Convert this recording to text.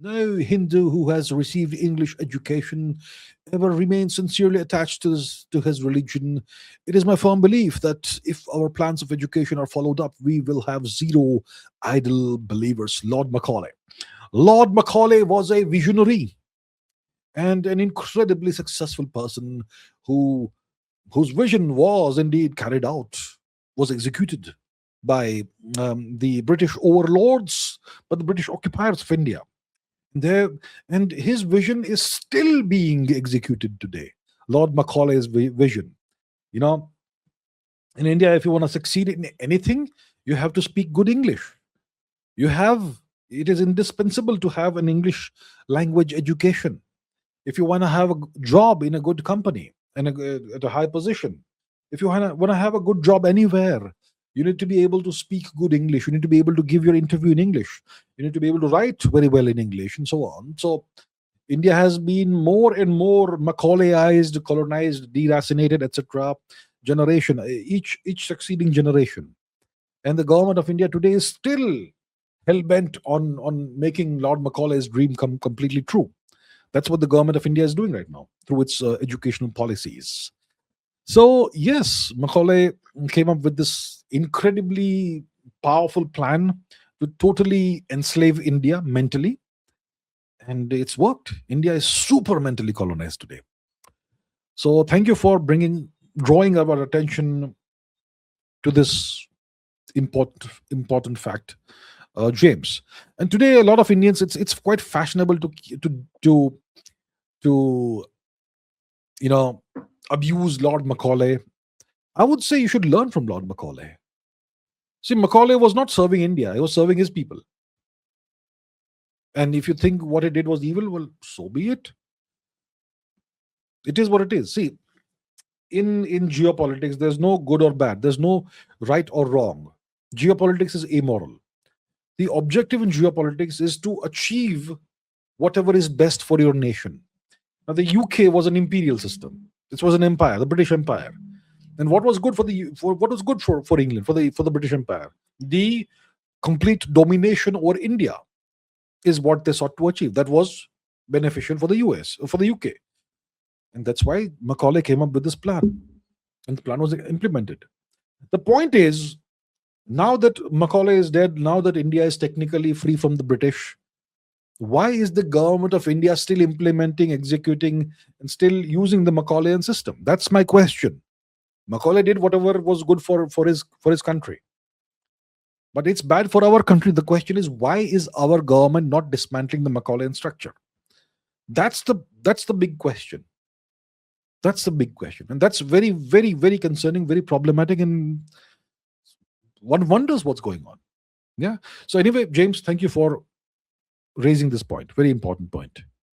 No Hindu who has received English education ever remains sincerely attached to his religion. It is my firm belief that if our plans of education are followed up, we will have zero idle believers. Lord Macaulay. Lord Macaulay was a visionary and an incredibly successful person who whose vision was indeed carried out, was executed by the British overlords, by the British occupiers of India. There, and his vision is still being executed today. Lord Macaulay's vision. You know, in India, if you want to succeed in anything, you have to speak good English. You have it is indispensable to have an English language education if you want to have a job in a good company and at a high position. If you want to have a good job anywhere, you need to be able to speak good English. You need to be able to give your interview in English. You need to be able to write very well in English and so on. So India has been more and more Macaulayized, colonized, deracinated, etc. Generation, each succeeding generation, and the government of India today is still hell bent on making Lord Macaulay's dream come completely true. That's what the government of India is doing right now through its educational policies. So yes, Macaulay came up with this incredibly powerful plan to totally enslave India mentally, and it's worked. India is super mentally colonized today. So thank you for drawing our attention to this important fact, James. And today, a lot of Indians, it's quite fashionable to to you know abuse Lord Macaulay. I would say you should learn from Lord Macaulay. See, Macaulay was not serving India; he was serving his people. And if you think what he did was evil, well, so be it. It is what it is. See, in geopolitics, there's no good or bad. There's no right or wrong. Geopolitics is amoral. The objective in geopolitics is to achieve whatever is best for your nation. Now, the UK was an imperial system. This was an empire, the British Empire. And what was good for England, for the British Empire? The complete domination over India is what they sought to achieve. That was beneficial for the US, for the UK. And that's why Macaulay came up with this plan. And the plan was implemented. The point is, now that Macaulay is dead, now that India is technically free from the British, why is the government of India still implementing, executing, and still using the Macaulayan system? That's my question. Macaulay did whatever was good for his country, but it's bad for our country. The question is, why is our government not dismantling the Macaulayan structure? That's the big question. That's the big question, and that's very, very, very concerning, very problematic, and one wonders what's going on. Yeah. So anyway, James, thank you for raising this point. Very important point.